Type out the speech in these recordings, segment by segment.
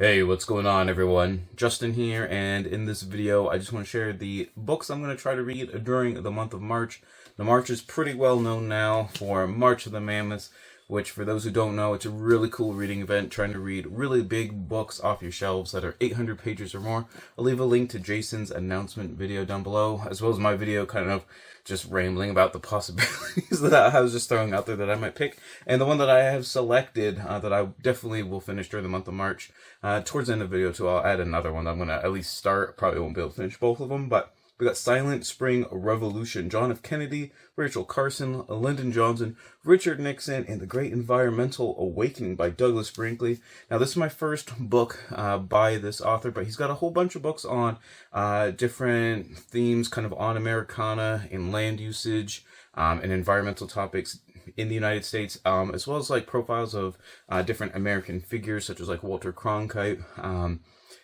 Hey, what's going on, everyone? Justin here, and in this video, I just want to share the books I'm going to try to read during the month of March. The March is pretty well known now for March of the Mammoths, which, for those who don't know, it's a really cool reading event, trying to read really big books off your shelves that are 800 pages or more. I'll leave a link to Jason's announcement video down below, as well as my video kind of just rambling about the possibilities that I was just throwing out there that I might pick. And the one that I have selected that I definitely will finish during the month of March. Towards the end of the video, too, I'll add another one that I'm going to at least start. Probably won't be able to finish both of them, but we got Silent Spring Revolution, John F. Kennedy, Rachel Carson, Lyndon Johnson, Richard Nixon, and The Great Environmental Awakening by Douglas Brinkley. Now, this is my first book by this author, but he's got a whole bunch of books on different themes, kind of on Americana and land usage and environmental topics in the United States, as well as like profiles of different American figures, such as like Walter Cronkite,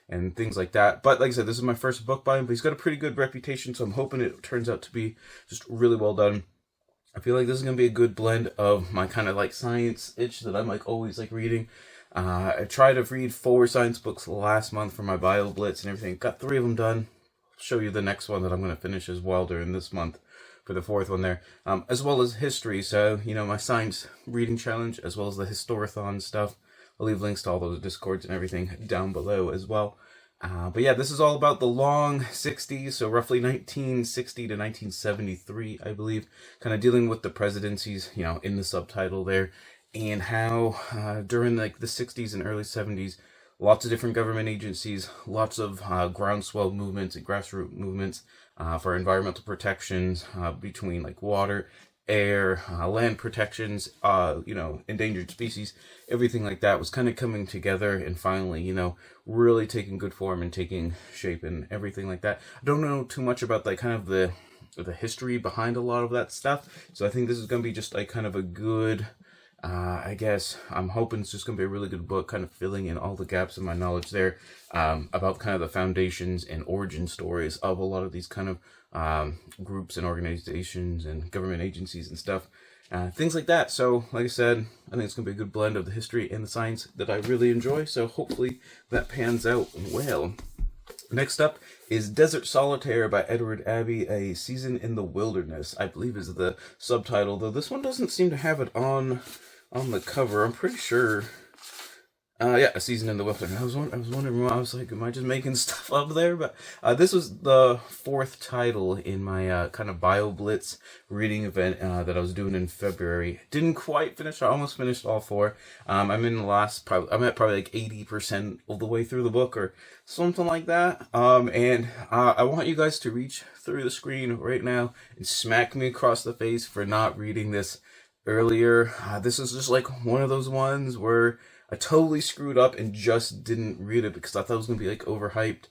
and things like that. But like I said, this is my first book by him, but he's got a pretty good reputation, so I'm hoping it turns out to be just really well done. I feel like this is going to be a good blend of my kind of like science itch that I'm like always like reading. I tried to read 4 science books last month for my Bio Blitz and everything. Got 3 of them done. I'll show you the next one that I'm going to finish as well during this month for the 4th one there, as well as history. So, you know, my science reading challenge, as well as the Historathon stuff. I'll leave links to all those Discords and everything down below as well. But yeah, this is all about the long 60s, so roughly 1960 to 1973, I believe, kind of dealing with the presidencies, you know, in the subtitle there, and how during like the 60s and early 70s, lots of different government agencies, lots of groundswell movements and grassroots movements for environmental protections between like water, air, land protections, you know, endangered species, everything like that was kind of coming together and finally, you know, really taking good form and taking shape and everything like that. I don't know too much about like kind of the history behind a lot of that stuff, so I think this is going to be just like kind of a good, I guess I'm hoping it's just going to be a really good book, kind of filling in all the gaps in my knowledge there, about kind of the foundations and origin stories of a lot of these kind of groups and organizations and government agencies and stuff, things like that. So, like I said, I think it's going to be a good blend of the history and the science that I really enjoy, so hopefully that pans out well. Next up is Desert Solitaire by Edward Abbey, A Season in the Wilderness, I believe is the subtitle, though this one doesn't seem to have it on the cover. I'm pretty sure. Yeah, A Season in the Wilderness. I was wondering, I was like, am I just making stuff up there? But this was the 4th title in my kind of Bio Blitz reading event that I was doing in February. Didn't quite finish. I almost finished all 4. I'm in the last, I'm at probably like 80% of the way through the book or something like that. And I want you guys to reach through the screen right now and smack me across the face for not reading this earlier. This is just like one of those ones where I totally screwed up and just didn't read it because I thought it was going to be like overhyped.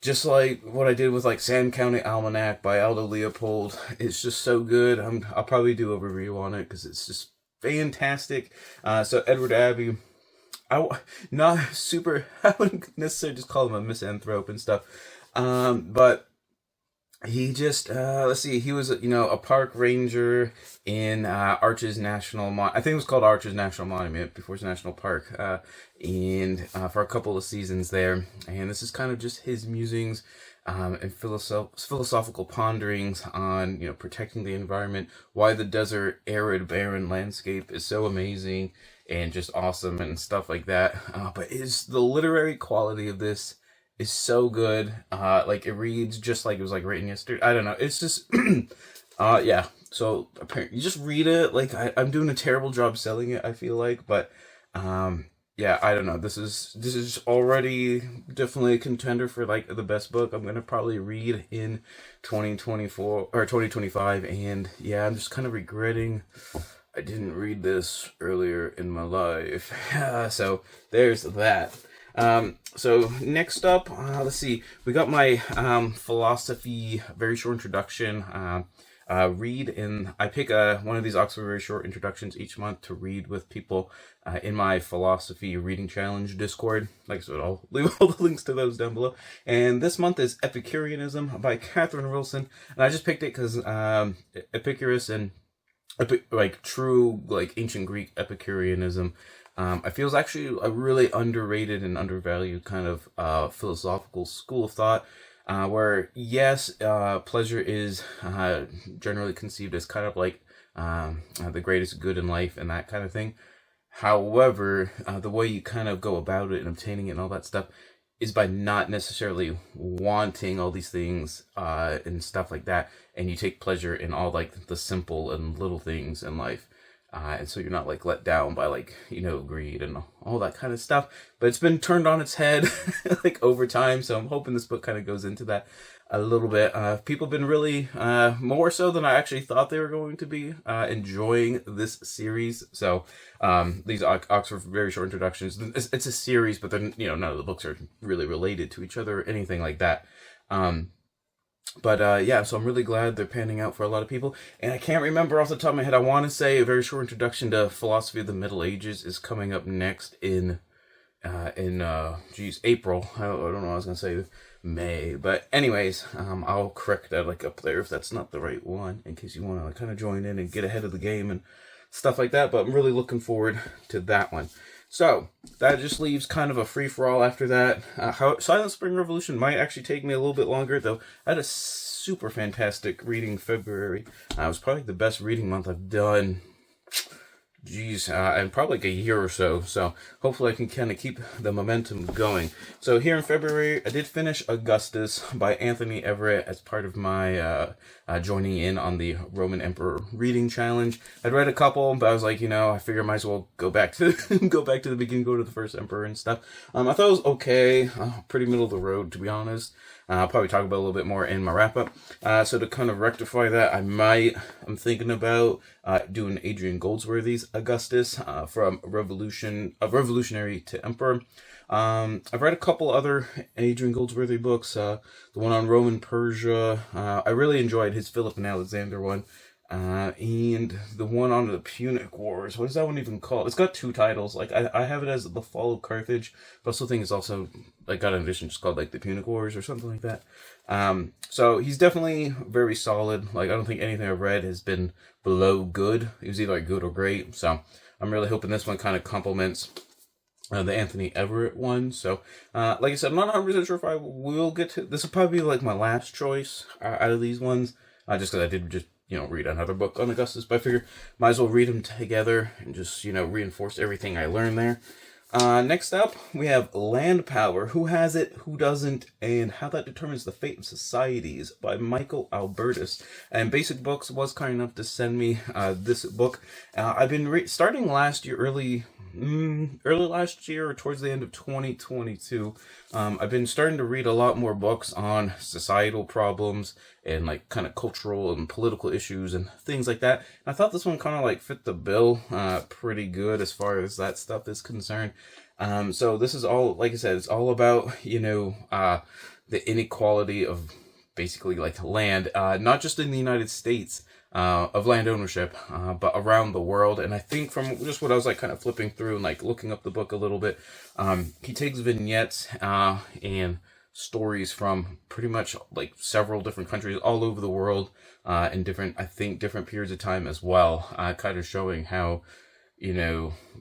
Just like what I did with like Sand County Almanac by Aldo Leopold. It's just so good. I'll probably do a review on it because it's just fantastic. So Edward Abbey, not super, I wouldn't necessarily just call him a misanthrope and stuff. But he just, let's see, he was, you know, a park ranger in Arches National I think it was called Arches National Monument before it's National Park, and for a couple of seasons there. And this is kind of just his musings and philosophical ponderings on, you know, protecting the environment, why the desert, arid, barren landscape is so amazing and just awesome and stuff like that. But is the literary quality of this is so good. Like it reads just like it was like written yesterday. I don't know. It's just, yeah. So apparently you just read it. Like I'm doing a terrible job selling it, I feel like, but, yeah, I don't know. This is already definitely a contender for like the best book I'm going to probably read in 2024 or 2025. And yeah, I'm just kind of regretting I didn't read this earlier in my life. So there's that. So next up, let's see, we got my philosophy very short introduction read, and I pick one of these Oxford very short introductions each month to read with people in my philosophy reading challenge Discord. Like I said, I'll leave all the links to those down below. And this month is Epicureanism by Catherine Wilson, and I just picked it because Epicurus and like true like ancient Greek Epicureanism I feel it's actually a really underrated and undervalued kind of philosophical school of thought. Where yes, pleasure is generally conceived as kind of like the greatest good in life and that kind of thing. However, the way you kind of go about it and obtaining it and all that stuff is by not necessarily wanting all these things and stuff like that, and you take pleasure in all like the simple and little things in life. And so you're not like let down by like, greed and all that kind of stuff. But it's been turned on its head like over time. So I'm hoping this book kind of goes into that a little bit. People have been really, more so than I actually thought they were going to be, enjoying this series. So these Oxford very short introductions. It's a series, but then, none of the books are really related to each other or anything like that. But yeah, so I'm really glad they're panning out for a lot of people. And I can't remember off the top of my head. I want to say a very short introduction to philosophy of the Middle Ages is coming up next in April. I don't know. I was gonna say May, but anyways, I'll correct that like up there if that's not the right one, in case you want to kind of join in and get ahead of the game and stuff like that. But I'm really looking forward to that one. So that just leaves kind of a free-for-all after that. Silent Spring Revolution might actually take me a little bit longer, though. I had a super fantastic reading February. It was probably the best reading month I've done. And probably like a year or so. So hopefully I can kind of keep the momentum going. So here in February, I did finish Augustus by Anthony Everett as part of my joining in on the Roman Emperor reading challenge. I'd read a couple, but I was like, I figure I might as well go back to the beginning, go to the first Emperor and stuff. I thought it was okay, pretty middle of the road to be honest. I'll probably talk about a little bit more in my wrap up. So to kind of rectify that, I'm thinking about doing Adrian Goldsworthy's Augustus from Revolutionary to Emperor. I've read a couple other Adrian Goldsworthy books. The one on Roman Persia. I really enjoyed his Philip and Alexander one. And the one on the Punic Wars. What is that one even called? It's got two titles. Like I have it as The Fall of Carthage, but I also think it's also like got an edition just called like The Punic Wars or something like that. So he's definitely very solid. Like I don't think anything I've read has been below good. It was either like good or great. So I'm really hoping this one kind of complements the Anthony Everett one. So, like I said, I'm not 100% sure if I will get to... This will probably be like my last choice out of these ones. Just because I did just, read another book on Augustus. But I figure might as well read them together and just, reinforce everything I learned there. Next up, we have Land Power. Who Has It, Who Doesn't, and How That Determines the Fate of Societies by Michael Albertus. And Basic Books was kind enough to send me this book. I've been starting last year, early last year or towards the end of 2022. I've been starting to read a lot more books on societal problems and like kind of cultural and political issues and things like that. And I thought this one kind of like fit the bill pretty good as far as that stuff is concerned. So this is all, like I said, it's all about, the inequality of basically like land, not just in the United States, of land ownership, but around the world. And I think from just what I was like kind of flipping through and like looking up the book a little bit, he takes vignettes and stories from pretty much like several different countries all over the world, in different periods of time as well, kind of showing how,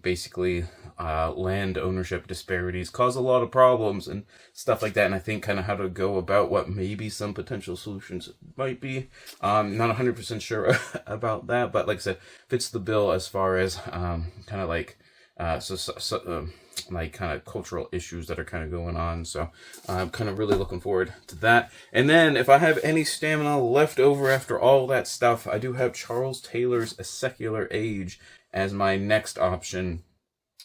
basically land ownership disparities cause a lot of problems and stuff like that. And I think kind of how to go about what maybe some potential solutions might be. Not 100% sure about that, but like I said, fits the bill as far as kind of like like kind of cultural issues that are kind of going on. So I'm kind of really looking forward to that. And then if I have any stamina left over after all that stuff, I do have Charles Taylor's A Secular Age as my next option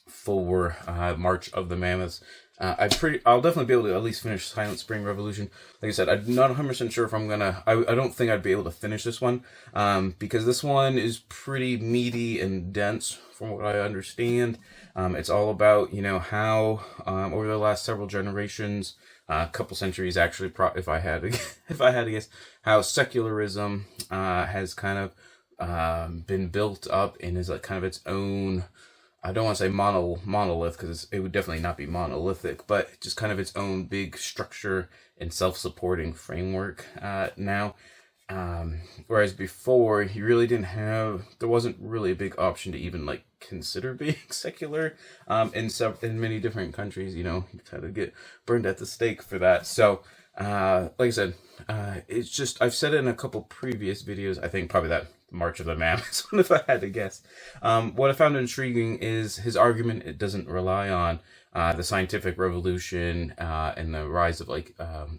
for March of the Mammoths. I'll definitely be able to at least finish Silent Spring Revolution. Like I said, I'm not 100% sure if I'm gonna... I don't think I'd be able to finish this one, because this one is pretty meaty and dense from what I understand. It's all about, how over the last several generations, a couple centuries actually, if I had to guess, how secularism has kind of been built up and is like kind of its own... I don't want to say monolith, because it would definitely not be monolithic, but just kind of its own big structure and self-supporting framework now. Whereas before, you really didn't have, there wasn't really a big option to even like consider being secular. In many different countries, you know, you kind of get burned at the stake for that. So, like I said, it's just, I've said it in a couple previous videos. I think probably that March of the Mammoths one, if I had to guess. What I found intriguing is his argument. It doesn't rely on the scientific revolution and the rise of like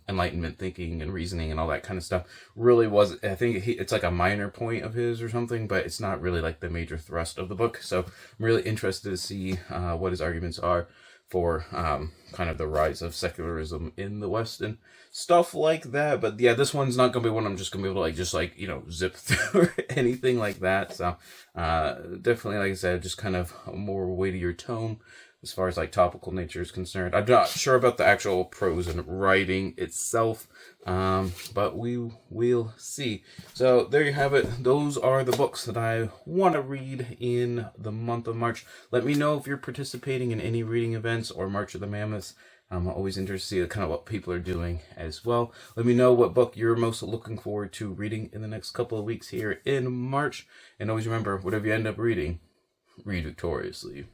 Enlightenment thinking and reasoning and all that kind of stuff. Really was, I think it's like a minor point of his or something, but it's not really like the major thrust of the book. So I'm really interested to see what his arguments are for kind of the rise of secularism in the West and stuff like that. But yeah, this one's not gonna be one I'm just gonna be able to like just like, you know, zip through or anything like that. So definitely, like I said, just kind of a more weightier tone as far as like topical nature is concerned. I'm not sure about the actual prose and writing itself, but we will see. So there you have it. Those are the books that I want to read in the month of March. Let me know if you're participating in any reading events or March of the Mammoths. I'm always interested to see kind of what people are doing as well. Let me know what book you're most looking forward to reading in the next couple of weeks here in March. And always remember, whatever you end up reading, read victoriously.